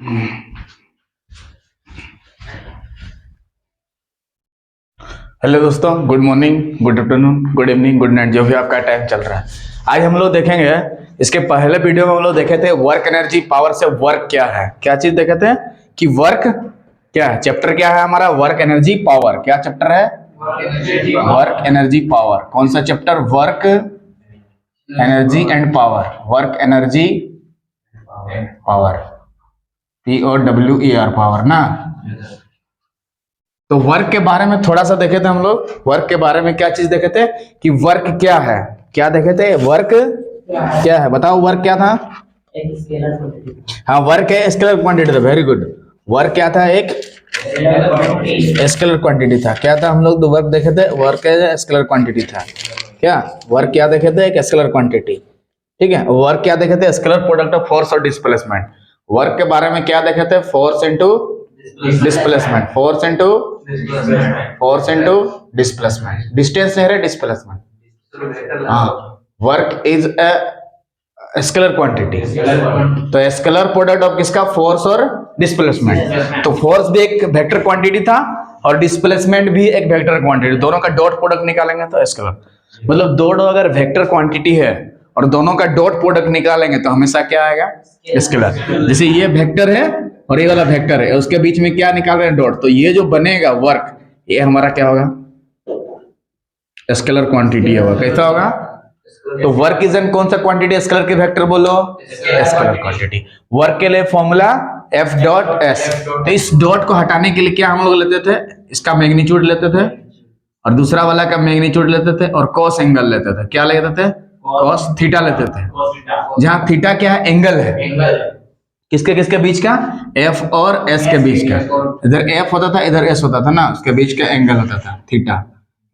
Hello दोस्तों, good morning, good afternoon, good evening, good night, जो भी आपका टाइम चल रहा है। आज हम लोग देखेंगे, इसके पहले वीडियो में हम लोग देखे थे वर्क एनर्जी पावर से वर्क क्या है। क्या चीज देखे थे कि वर्क क्या है। चैप्टर क्या है हमारा? Work energy power. क्या चैप्टर है? Work energy power. कौन सा chapter? Work energy and power. Work energy power, POWER, power ना। तो वर्क के बारे में थोड़ा सा देखे थे हम लोग। वर्क के बारे में क्या चीज देखे थे कि वर्क क्या है। क्या देखे थे? वर्क क्या है, बताओ। वर्क क्या था? एक स्केलर क्वांटिटी। हाँ, वर्क है स्केलर क्वांटिटी था। Very good. वर्क क्या था? एक स्केलर क्वांटिटी था। क्या था? हम लोग तो वर्क देखे थे, वर्क है स्केलर क्वांटिटी था। क्या वर्क क्या देखे थे? एक स्केलर क्वांटिटी। ठीक है। वर्क क्या देखे थे? स्केलर प्रोडक्ट ऑफ फोर्स और डिस्प्लेसमेंट। वर्क के बारे में क्या देखे थे? Force into displacement. Force into displacement. Distance है डिस्प्लेसमेंट। हाँ, work is a scalar quantity. तो स्केलर प्रोडक्ट ऑफ किसका? फोर्स और डिस्प्लेसमेंट। तो फोर्स भी एक वेक्टर क्वांटिटी था और डिस्प्लेसमेंट भी एक वेक्टर क्वांटिटी। दोनों का डॉट प्रोडक्ट निकालेंगे तो स्केलर, मतलब दोनों अगर वेक्टर क्वांटिटी है और दोनों का डॉट प्रोडक्ट निकालेंगे तो हमेशा क्या आएगा? स्केलर। जैसे ये वेक्टर है और ये वाला वेक्टर है, उसके बीच में क्या निकाल रहे हैं? डॉट। तो ये जो बनेगा वर्क, ये हमारा क्या होगा? स्केलर क्वांटिटी है। कैसा होगा? तो वर्क इज एन कौन सा क्वांटिटी? स्केलर के वेक्टर बोलो, स्केलर क्वांटिटी। वर्क के लिए फॉर्मूला F डॉट एस। तो इस डॉट को हटाने के लिए क्या हम लोग लेते थे? इसका मैग्नीट्यूड लेते थे और दूसरा वाला का मैग्नीट्यूड लेते थे और कॉस एंगल लेते थे। क्या लेते थे? कॉस थीटा लेते थे। जहां थीटा क्या है? एंगल है। किसके किसके बीच का? F और S के बीच का। इधर F होता था, इधर S होता था ना, उसके बीच का एंगल होता था थीटा।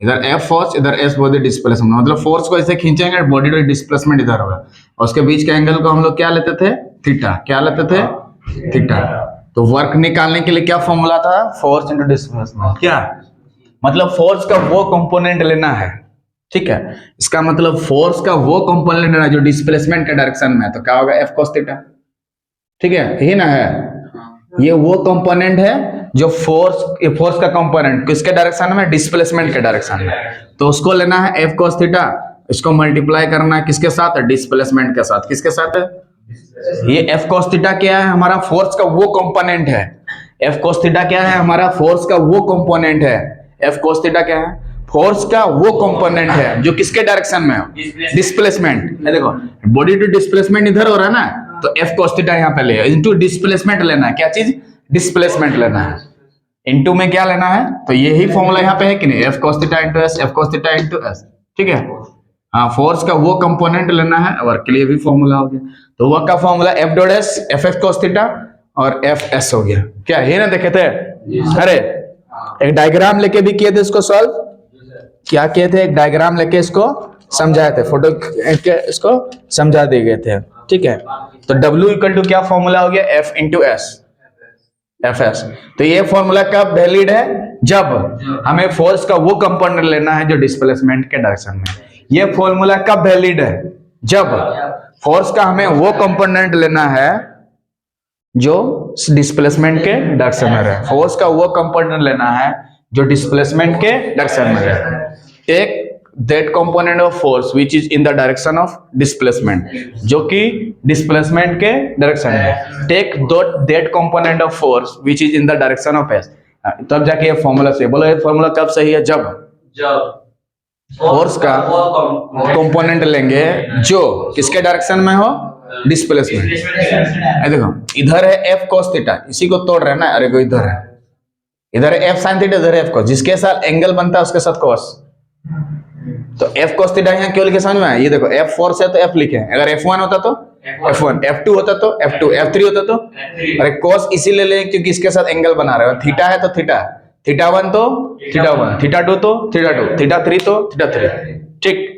इधर F फोर्स, इधर S बॉडी डिस्प्लेसमेंट। मतलब फोर्स को ऐसे खींचेंगे, बॉडी का डिस्प्लेसमेंट इधर होगा और उसके बीच का एंगल को हम लोग क्या लेते थे? थीटा। क्या लेते थे? थीटा। तो वर्क निकालने के लिए क्या फॉर्मूला था? Force into displacement. क्या मतलब? फोर्स का वो कंपोनेंट लेना है। ठीक है, इसका मतलब फोर्स का वो कंपोनेंट लेना है जो डिस्प्लेसमेंट के डायरेक्शन में है। तो क्या होगा? F cos theta. ठीक है, यही ना है। ये वो कंपोनेंट है जो फोर्स का कंपोनेंट किसके डायरेक्शन में? डिस्प्लेसमेंट के डायरेक्शन में। तो उसको लेना है F cos थीटा। इसको मल्टीप्लाई करना है किसके साथ? डिस्प्लेसमेंट के साथ। किसके साथ? ये F cos थीटा क्या है? हमारा फोर्स का वो कंपोनेंट है। F cos थीटा क्या है? हमारा फोर्स का वो कंपोनेंट है। F cos थीटा क्या है? फोर्स का वो कंपोनेंट है जो किसके डायरेक्शन में हो? डिस्प्लेसमेंट। देखो, बॉडी टू डिस्प्लेसमेंट इधर हो रहा है ना, तो F cos थीटा यहाँ पे ले, इनटू डिस्प्लेसमेंट लेना है। क्या चीज? डिस्प्लेसमेंट लेना है। इनटू में क्या लेना है? तो यही फॉर्मूला यहाँ पे है कि नहीं? F cos theta into S, F cos theta into S। ठीक है। हाँ, फोर्स का वो कंपोनेंट लेना है। वर्क के लिए भी फॉर्मूला हो गया। तो वर्क का formula F dot S, F cos theta और FS हो गया। क्या ये ना देखे थे? अरे एक डायग्राम लेके भी किए थे इसको सॉल्व। क्या किए थे? एक डायग्राम लेके इसको समझाए थे, फोटो के इसको समझा दिए गए थे। ठीक है। तो W इक्वल टू क्या फॉर्मूला हो गया? F into S, FS। तो ये फॉर्मूला कब वैलिड है? जब हमें फोर्स का वो कंपोनेंट लेना है जो डिस्प्लेसमेंट के डायरेक्शन में। ये फॉर्मूला कब वैलिड है? जब फोर्स का हमें वो कंपोनेंट लेना है जो डिस्प्लेसमेंट के डायरेक्शन में रहे। फोर्स का वो कंपोनेंट लेना है जो डिस्प्लेसमेंट के डायरेक्शन में रहे। Take that component of force which is in the direction of displacement, जो कि डिस्प्लेसमेंट के डायरेक्शन में। Take that component of force which is in the direction of S. तब जाके ये फॉर्मूला सही। बोलो, ये फॉर्मूला कब सही है? जब फोर्स का कंपोनेंट लेंगे जो किसके डायरेक्शन में हो? डिस्प्लेसमेंट। देखो, इधर है F cos थीटा, इसी को तोड़ रहे हैं ना। अरे को इधर है, इधर है F sin थीटा, इधर है F cos। जिसके साथ एंगल बनता है उसके साथ cos। तो F cos थीटा यहाँ क्यों लिखे समझ में आया? ये देखो, F फोर्स है तो F लिखे। अगर F1 होता तो F1, F2 होता तो F2, F3 होता तो। अरे cos इसीलिए ले क्योंकि इसके साथ एंगल बना रहे हो। थीटा है तो थीटा, थीटा1 तो थीटा1, थीटा2 तो थीटा2, थीटा3 तो थीटा3। ठीक।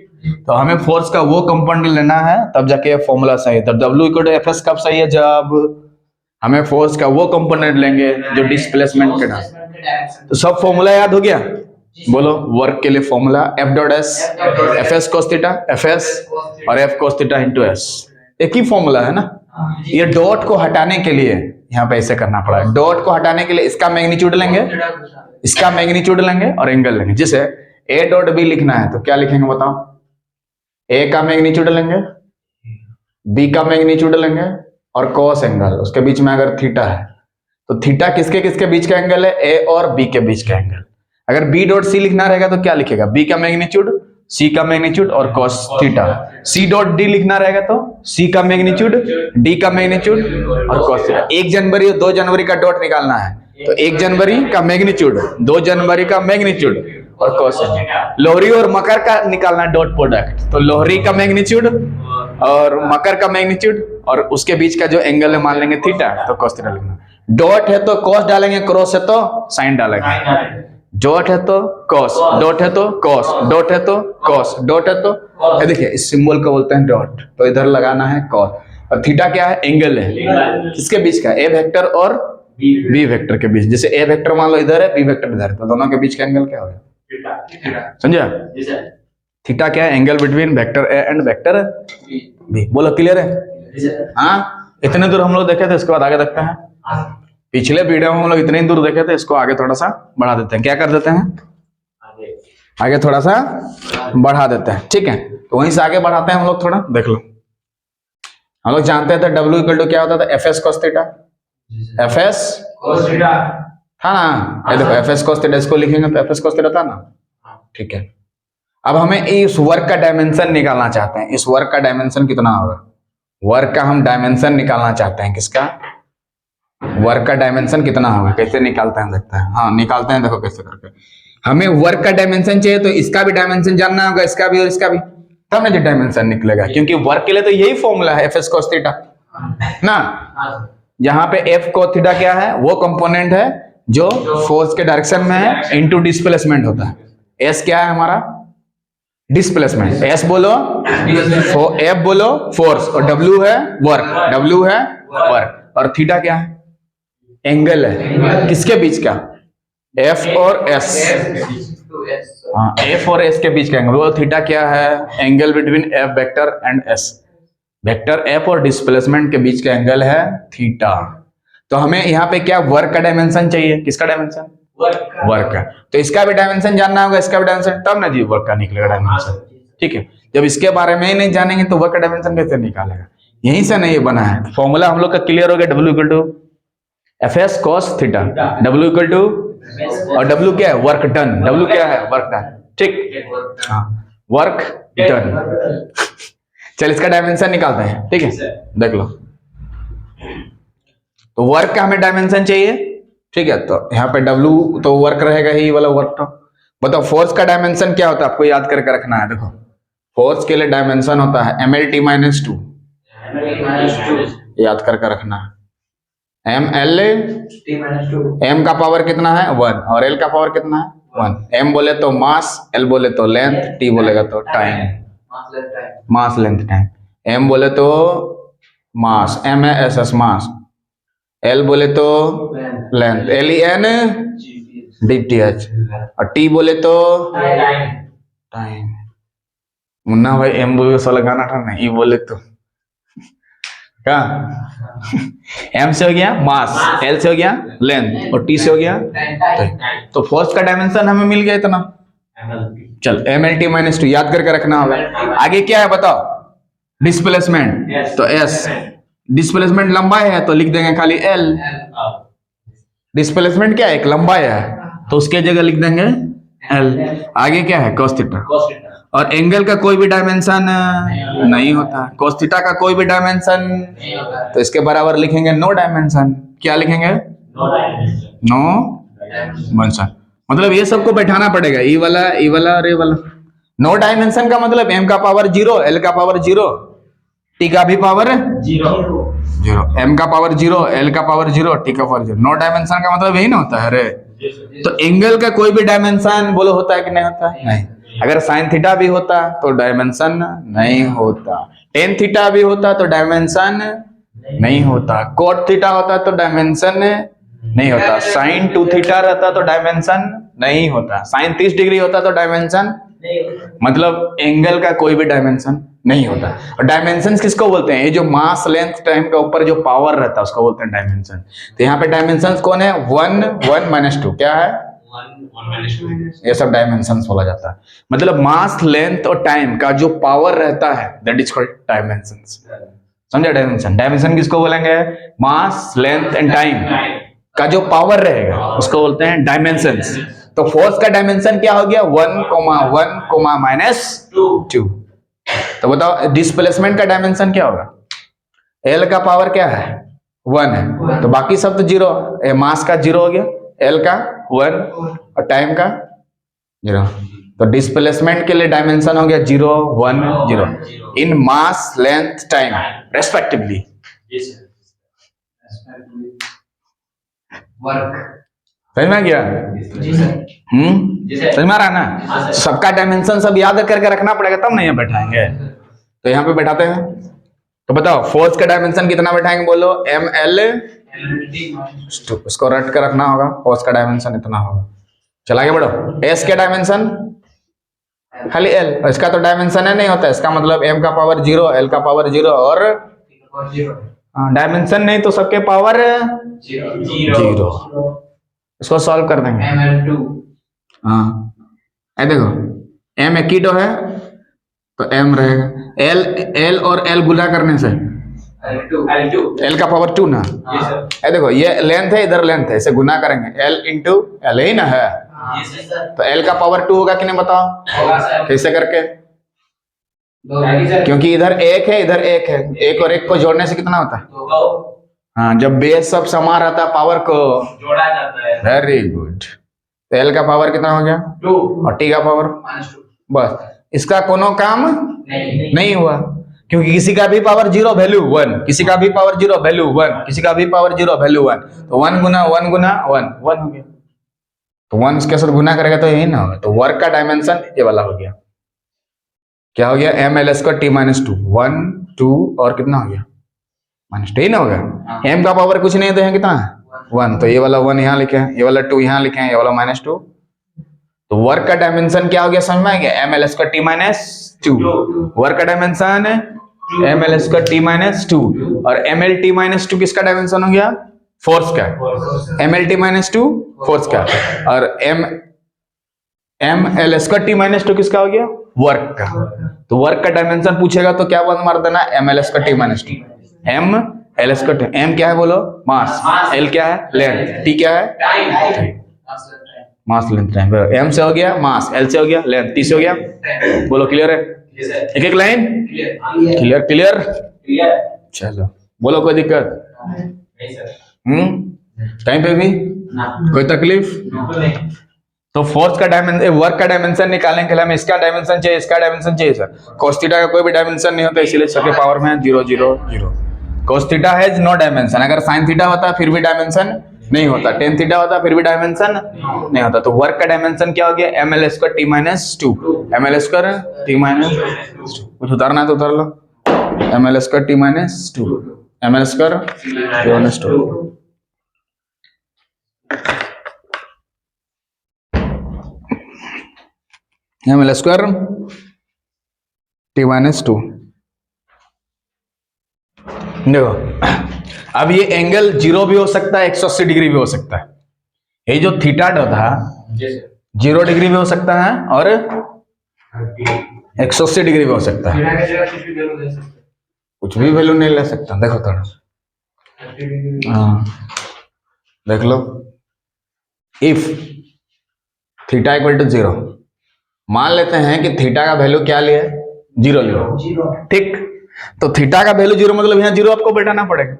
तो हमें फोर्स का वो कंपोनेंट लेना है, तब जाके फॉर्मूला सही है। तब W इक्वल टू FS कब सही है? जब हमें फोर्स का वो कंपोनेंट लेंगे जो डिस्प्लेसमेंट के डायरेक्शन। तो सब फॉर्मूला याद हो गया? बोलो, वर्क के लिए formula F dot S, FS cos theta, FS और F cos theta into S। एक ही फॉर्मूला है ना। ये डॉट को हटाने के लिए यहाँ पे ऐसे करना पड़ा। डॉट को हटाने के लिए इसका मैग्नीट्यूड लेंगे, इसका मैग्नीट्यूड लेंगे और एंगल लेंगे। जिसे ए डॉट बी लिखना है तो क्या लिखेंगे बताओ? ए का मैग्नीट्यूड लेंगे, बी का मैग्नीट्यूड लेंगे और कॉस एंगल, उसके बीच में अगर थीटा है तो थीटा किसके किसके बीच का एंगल है? ए और बी के बीच का एंगल। अगर बी डॉट सी लिखना रहेगा तो क्या लिखेगा? बी का मैग्नीट्यूड, सी का मैग्नीट्यूड और cos theta. C dot D लिखना रहेगा तो सी का मैग्नीट्यूड, डी का मैग्नीट्यूड और कॉस थीटा। 1 जनवरी और 2 जनवरी का डॉट निकालना है तो 1 जनवरी का मैग्नीट्यूड, 2 जनवरी का मैग्नीट्यूड और कॉस। लोहरी और मकर का निकालना है डॉट प्रोडक्ट, तो लोहरी का मैग्नीट्यूड और मकर का मैग्नीट्यूड और उसके बीच का जो एंगल है मान लेंगे थीटा, तो कॉस थीटा लिखना। डॉट है तो कॉस डालेंगे, क्रॉस है तो साइन डालेंगे। डॉट है तो कॉस, डॉट है तो कॉस, डॉट है तो कॉस, डॉट है तो, ये देखिए इस सिंबल को बोलते हैं डॉट, तो इधर लगाना है कॉस। और थीटा क्या है? एंगल है किसके बीच का? ए वेक्टर और बी वेक्टर के बीच। जैसे ए वेक्टर मान लो इधर है, बी वेक्टर इधर है, तो दोनों के बीच का एंगल क्या होगा? समझा? थीटा क्या है? Angle between vector A and vector B. बोलो क्लियर है? हाँ, इतने दूर हम लोग देखे थे, इसके बाद आगे देखते हैं। पिछले वीडियो में हम लोग इतने दूर देखे थे, इसको आगे थोड़ा सा बढ़ा देते हैं। क्या कर देते हैं? आगे थोड़ा सा बढ़ा देते हैं, ठीक है? तो वहीं से आगे बढ़ाते हैं हम लोग थोड़ा, देख लो। हम लोग जानते थे W इक्वल टू क्या होता था? F S cos theta. F S cos theta था ना? ये देखो एफ एस कॉस थीटा, इसको लिखेंगे तो एफ एस कॉस थीटा था ना, ठीक है? अब हमें इस वर्क का डायमेंशन निकालना चाहते हैं। इस वर्क का डायमेंशन कितना होगा? वर्क का हम डायमेंशन निकालना चाहते हैं। किसका? वर्क का डायमेंशन कितना होगा? कैसे निकालते हैं देखते हैं। हाँ निकालते हैं, देखो कैसे करके। हमें वर्क का डायमेंशन चाहिए तो इसका भी डायमेंशन जानना होगा, इसका भी और इसका भी, तब ना जो डायमेंशन निकलेगा। क्योंकि वर्क के लिए तो यही फॉर्मूला है, एफ एस कॉस थीटा ना। जहां पे एफ कॉस थीटा क्या है? वो कंपोनेंट है जो फोर्स के डायरेक्शन में है इनटू डिस्प्लेसमेंट होता है। एस क्या है हमारा? डिस्प्लेसमेंट। एस बोलो एफ बोलो फोर्स और डब्ल्यू है वर्क, डब्ल्यू है वर्क। और थीटा क्या है? एंगल है किसके बीच का? एफ और एस। हाँ, एफ और एस के बीच का एंगल। वो थीटा क्या है? Angle between F vector and S. Vector F और डिस्प्लेसमेंट के बीच का एंगल है थीटा। तो हमें यहाँ पे क्या वर्क का डायमेंशन चाहिए? किसका डायमेंशन? वर्क का। तो इसका भी डायमेंशन जानना होगा, इसका भी डायमेंशन, तब ना जी वर्क का निकलेगा डायमेंशन, ठीक है? जब इसके बारे में ही नहीं जानेंगे तो वर्क का डायमेंशन कैसे निकालेगा? यहीं से नहीं बना है फॉर्मूला हम लोग का। क्लियर हो गया? W equal to F S cos theta, W equal to, और W क्या है? Work done. W क्या है? वर्क डन, ठीक? हाँ, वर्क डन। चल इसका डायमेंशन निकालते हैं, ठीक है? देख लो, तो वर्क का हमें डायमेंशन चाहिए, ठीक है? तो यहाँ पे W तो वर्क रहेगा ही वाला वर्क। तो बताओ फोर्स का डायमेंशन क्या होता है? आपको याद करके रखना है। देखो फोर्स के लिए डायमेंशन होता है MLT-2, याद करके रखना है। M का पावर कितना है? 1 और L का पावर कितना है? 1। M बोले तो मास, L बोले तो लेंथ, T बोलेगा तो टाइम, मास लेंथ टाइम। M बोले तो मास, MASS मास, L बोले तो लेंथ, LEN/DTH, और T बोले तो टाइम। मुन्ना भाई M बोले तो लगाना था ना, E बोले तो क्या? M से हो गया मास, L से हो गया लेंथ और T से हो गया टाइम। तो फोर्स का डायमेंशन हमें मिल गया इतना। चल MLT-2 याद करके रखना होगा। आगे क्या है बताओ? डिस्प्लेसमेंट, तो S। डिस्प्लेसमेंट लंबाई है तो लिख देंगे खाली L। डिस्प्लेसमेंट क्या है? एक लंबाई है, तो उसके जगह लिख देंगे L। आगे क्या है? cos theta. और एंगल का कोई भी डायमेंशन नहीं होता, cos थीटा का कोई भी डायमेंशन, तो इसके बराबर लिखेंगे नो डायमेंशन। क्या लिखेंगे? No dimension. मतलब ये सबको बैठाना पड़ेगा, ई वाला और ये वाला। नो डायमेंशन का मतलब m का पावर 0, L का पावर 0, T का भी पावर 0, M का पावर 0, L का पावर 0, T का पावर 0। नो डायमेंशन का मतलब यही ना होता है रे। तो एंगल का कोई भी डायमेंशन बोलो होता है कि नहीं होता? नहीं। अगर साइन थीटा भी होता तो डायमेंशन नहीं होता, टेन थीटा भी होता तो डायमेंशन नहीं होता, कोट थीटा होता तो डायमेंशन नहीं होता, साइन 2 थीटा रहता तो डायमेंशन नहीं होता, साइन 30 डिग्री होता तो डायमेंशन, मतलब एंगल का कोई भी डायमेंशन नहीं होता। और डायमेंशंस किसको बोलते हैं? ये जो मास लेंथ टाइम के ऊपर जो पावर रहता है उसको बोलते हैं डायमेंशन। तो यहाँ पे डायमेंशंस कौन है? 1 1 माइनस 2 क्या है? 1 ये सब डायमेंशंस बोला जाता है। मतलब मास लेंथ और टाइम का जो पावर रहता है दैट इज कॉल्ड डायमेंशंस। समझे? डायमेंशन, डायमेंशन किसको बोलेंगे? मास लेंथ एंड टाइम का जो पावर रहेगा उसको बोलते हैं डायमेंशंस। तो फोर्स का डायमेंशन क्या हो गया? 1 माइनस 2। तो बताओ डिस्प्लेसमेंट का डायमेंशन क्या होगा? एल का पावर क्या है? 1 है, तो बाकी सब तो 0। मास का 0 हो गया, एल का 1 और टाइम का 0। तो डिस्प्लेसमेंट के लिए डायमेंशन हो गया 0 1 0 इन मास लेंथ टाइम रेस्पेक्टिवली। समझ में आ गया? समझ में आ रहा है ना? सबका डायमेंशन सब याद करके रखना पड़ेगा तब नहीं बैठाएंगे। तो यहाँ पे बैठाते हैं। तो बताओ फोर्स का डायमेंशन कितना बैठाएंगे? बोलो ml। उसको रट कर रखना होगा। फोर्स का डायमेंशन इतना होगा। चला आगे बढ़ो। एस के डायमेंशन खाली एल, इसका तो डायमेंशन है नहीं होता। इसका मतलब m का पावर 0, एल का पावर 0 और डायमेंशन नहीं तो सबके पावर 0। इसको सॉल्व कर देंगे। हाँ देखो m एक ही तो है तो m रहेगा। l और l गुना करने से l का पावर 2 ना। देखो ये लेंथ है, इधर लेंथ है, इसे गुना करेंगे l इंटू l ही ना है। तो l का पावर 2 होगा कि नहीं बताओ? कैसे करके? क्योंकि इधर 1 है इधर 1 है, 1 और 1 को जोड़ने से कितना होता है? हाँ, जब बेस सब समान रहता है पावर को जोड़ा जाता है। Very good. तो एल का पावर कितना हो गया? 2 और टी का पावर -2। बस इसका कोनो काम नहीं हुआ क्योंकि किसी का भी पावर 0 वैल्यू 1, किसी का भी पावर 0 वैल्यू 1, किसी का भी पावर 0 वैल्यू 1। तो 1 गुना 1 गुना 1 1 हो गया। तो 1 इसके साथ गुना करेगा तो यही ना होगा। तो वर्क का डायमेंशन ये वाला हो गया। क्या हो गया? mls का t -2 1 2 और कितना हो गया? -2 ही ना होगा। m का पावर कुछ नहीं है तो यहाँ कितना है? 1। तो ये वाला 1 यहाँ लिखे हैं, ये वाला 2 यहाँ लिखे हैं, ये वाला -2। तो वर्क का डायमेंशन क्या हो गया? समझ में आ गया? mls का t -2 वर्क का डायमेंशन है, mls का t -2 और mlt -2 किसका डायमेंशन हो गया? फोर्स का। mlt -2 फोर्स का और mls का t -2 किसका हो गया? वर्क का। तो वर्क का डायमेंशन पूछेगा तो क्या बंद मार देना? mls का t -2 mls का m क्या है बोलो? मास। l क्या है? लेंथ। t क्या है? टाइम। मास लेंथ टाइम। m से हो गया मास, l से हो गया लेंथ, t से हो गया। बोलो क्लियर है? एक एक लाइन क्लियर क्लियर। चलो बोलो कोई दिक्कत? टाइम पे भी कोई तकलीफ? तो फोर्स का डायमेंशन, वर्क का डायमेंशन निकालने के लिए हमें इसका डायमेंशन चाहिए, इसका डायमेंशन चाहिए सर। cos थीटा का कोई भी डायमेंशन नहीं होता इसीलिए सबके पावर में 0 0 0। cos theta has no dimension. अगर sin थीटा होता फिर भी डायमेंशन नहीं होता, tan थीटा होता फिर भी डायमेंशन नहीं होता। तो वर्क का डायमेंशन क्या हो गया? mls का t -2 mls का t -2। कुछ उतारना है तो उतार लो। mls का t -2 mls का t -2। ml square t -2। देखो अब ये एंगल 0 भी हो सकता है, 180 डिग्री भी हो सकता है। ये जो थीटा था 0 डिग्री भी हो सकता है और 180 डिग्री भी हो सकता है। कुछ भी वैल्यू नहीं ले सकता। देखो थोड़ा देख लो। इफ थीटा इक्वल टू 0, मान लेते हैं कि थीटा का वैल्यू क्या लिया? 0 लिया, ठीक। तो थीटा का वैल्यू 0 मतलब यहाँ 0 आपको बैठाना पड़ेगा।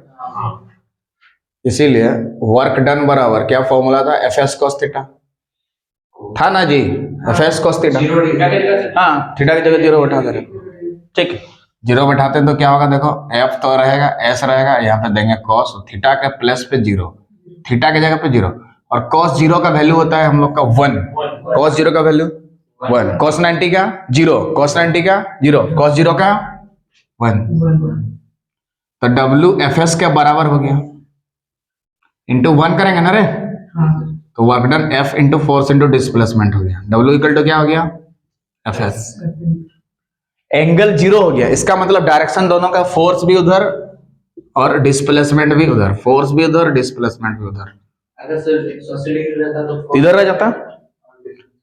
इसीलिए वर्क डन बराबर क्या फॉर्मूला था? fs cos थीटा था ना जी? fs cos theta. हाँ, थीटा की जगह 0 बैठा दे रहे, ठीक। 0 बैठाते तो क्या होगा? देखो f तो रहेगा, s रहेगा, यहाँ पे देंगे cos थीटा के प्लस पे 0, थीटा की जगह पे 0 और cos 0 का वैल्यू होता है हम लोग का 1। cos 0 का वैल्यू 1, cos 90 का 0, cos 90 का 0, cos 0 का 1। तो w fs के बराबर हो गया, इंटू 1 करेंगे ना रे। तो work done f into force into displacement हो गया। w इक्वल टू क्या हो गया? fs। एंगल 0 हो गया, इसका मतलब डायरेक्शन दोनों का, फोर्स भी उधर और डिस्प्लेसमेंट भी उधर, फोर्स भी उधर, डिस्प्लेसमेंट भी उधर। अगर सर 180 डिग्री रहता तो इधर रह जाता,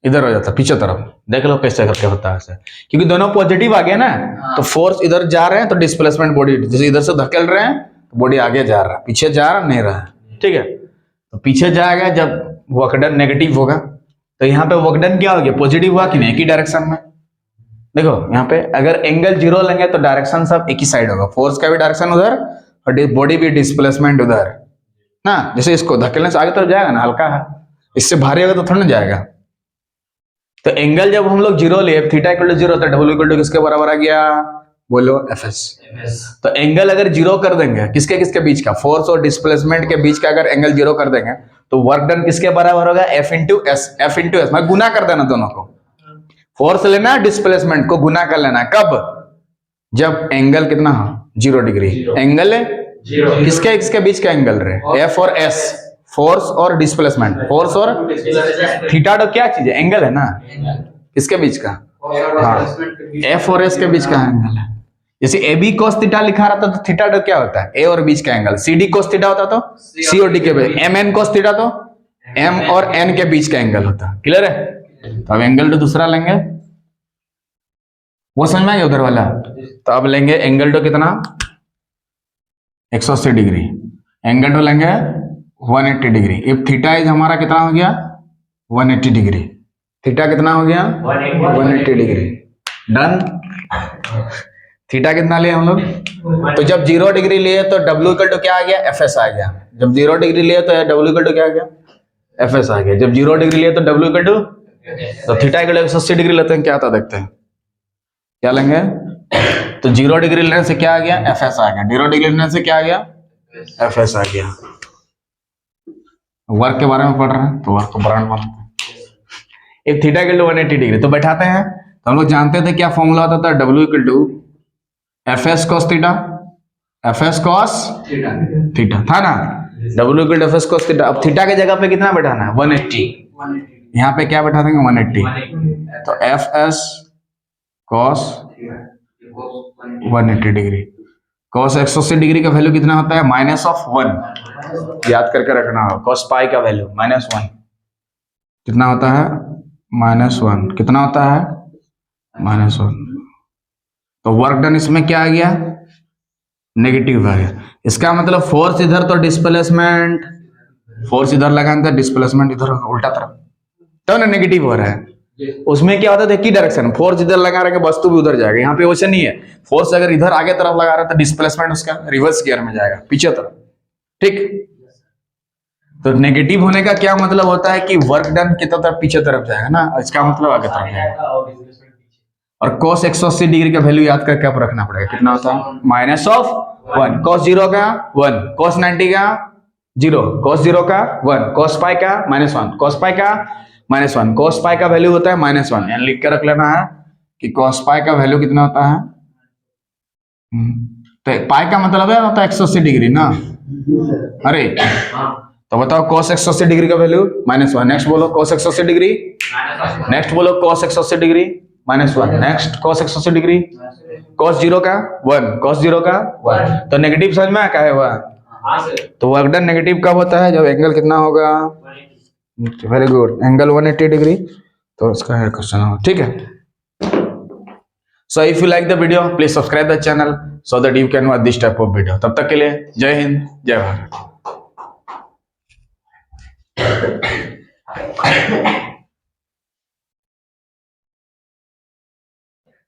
इधर हो जाता पीछे तरफ। देख लो कैसे करके होता है ऐसे, क्योंकि दोनों पॉजिटिव आ गया ना, तो फोर्स इधर जा रहे हैं तो डिस्प्लेसमेंट बॉडी, जैसे इधर से धकेल रहे हैं तो बॉडी आगे जा रहा है, पीछे जा रहा नहीं रहा है, ठीक है। तो पीछे जाएगा जब वर्क डन नेगेटिव होगा, तो यहाँ पे वर्क डन क्या हो गया, पॉजिटिव हुआ कि नहीं, एक ही डायरेक्शन में। देखो यहाँ पे अगर एंगल 0 लेंगे तो डायरेक्शन सब एक ही साइड होगा, फोर्स का भी डायरेक्शन उधर और बॉडी भी डिस्प्लेसमेंट उधर ना। जैसे इसको धकेलने से आगे तो जाएगा ना, हल्का है, इससे भारी होगा तो थोड़ा ना जाएगा। तो एंगल जब हम लोग 0 लिए, थीटा इक्वल टू 0, तो डब्ल्यू इक्वल टू किसके बराबर आ गया, बोलो एफएस। तो एंगल अगर 0 कर देंगे, किसके किसके बीच का, फोर्स और डिस्प्लेसमेंट के बीच का अगर एंगल 0 कर देंगे तो वर्क डन किसके बराबर होगा, F into S. F into S मैं गुना कर देना दोनों को, फोर्स लेना डिस्प्लेसमेंट को गुना कर लेना, कब, जब एंगल कितना हो 0 डिग्री। एंगल है किसके किसके बीच का एंगल रहे, एफ और एस, फोर्स और डिस्प्लेसमेंट, फोर्स और थीटा तो क्या चीज है, एंगल है ना, किसके बीच का, हाँ एफ और एस के बीच का एंगल है। जैसे ए बी कोस थीटा लिखा रहता तो थीटा तो क्या होता है, ए और बीच का एंगल, सी डी कोस थीटा होता तो सी और डी के बीच, एम एन कोस थीटा तो एम और एन के बीच का एंगल होता। क्लियर है। तो अब एंगल तो दूसरा लेंगे, वो समझ में आ गया उधर वाला। तो अब लेंगे एंगल तो कितना 180 डिग्री, एंगल तो लेंगे 180 डिग्री। इफ थीटा इज हमारा कितना हो गया 180 डिग्री, थीटा कितना हो गया 180 डिग्री, डन। थीटा कितना लिए हम लोग, तो जब 0 डिग्री लिए तो डब्ल्यू इक्वल टू क्या आ गया, एफ एस आ गया। जब 0 डिग्री लिए तो डब्ल्यू इक्वल टू क्या आ गया, एफ एस आ गया। जब 0 डिग्री लिए तो डब्ल्यू इक्वल टू, तो थीटा इक्वल टू 180 डिग्री लेते हैं, क्या आता देखते हैं, क्या लेंगे। तो 0 डिग्री लेने से क्या आ गया, एफ एस आ गया। 0 डिग्री लेने से क्या आ गया, एफ एस आ गया। वर्क के बारे में पढ़ रहे हैं तो वर्क को ब्रांड मानते हैं। If theta equal to 180 degree तो बैठाते हैं, तो हम लोग जानते थे क्या फॉर्मूला होता था, W equal to F S cos theta, F S cos theta था ना, W equal to F S cos theta. अब थीटा की जगह पे कितना बैठाना है 180, यहाँ पे क्या बैठा देंगे 180, तो F S cos 180 degree. Cos 180 degree का वैल्यू कितना होता है, -1, याद करके रखना होगा। कॉस पाई का वैल्यू -1 कितना होता है, -1 कितना होता है, -1। तो वर्क डन इसमें क्या आ गया, नेगेटिव आ गया। इसका मतलब फोर्स इधर तो डिस्प्लेसमेंट, फोर्स इधर लगाना था, डिस्प्लेसमेंट इधर उल्टा तरफ, तो ना नेगेटिव हो रहा है। उसमें क्या होता है कि डायरेक्शन, फोर्स इधर लगा रहे वस्तु भी उधर जाएगा। यहाँ पे वैसे नहीं है, फोर्स अगर इधर आगे तरफ लगा रहा है तो डिस्प्लेसमेंट उसका रिवर्स गियर में जाएगा, पीछे तरफ, ठीक। तो नेगेटिव होने का क्या मतलब होता है कि वर्क डन कितना तरफ पीछे तरफ जाएगा ना, इसका मतलब आगे तरफ जाएगा। और cos 180 डिग्री का वैल्यू याद करके आप रखना पड़ेगा, कितना होता है -1, cos 0 का 1, cos 90 का 0, cos 0 का 1, cos पाई का -1, cos पाई का -1, cos पाई का वैल्यू होता है -1, यानी लिख के रख लेना है कि cos पाई का वैल्यू कितना होता है। तो पाई का मतलब है होता है 180 डिग्री ना, अरे तो बताओ cos 180 डिग्री का वैल्यू -1। नेक्स्ट बोलो cos 180 डिग्री, नेक्स्ट बोलो cos 180 degree -1, next cos 180 degree, cos 0 का 1, cos 0 का 1। तो नेगेटिव समझ में क्या है वह, तो वर्क डन नेगेटिव कब होता है, जब एंगल कितना होगा, वेरी गुड, एंगल 180 डिग्री। तो उसका है क्वेश्चन, ठीक है। So if you like the video, please subscribe the channel so that you can watch this type of video. तब तक के लिए जय हिंद, जय भारत।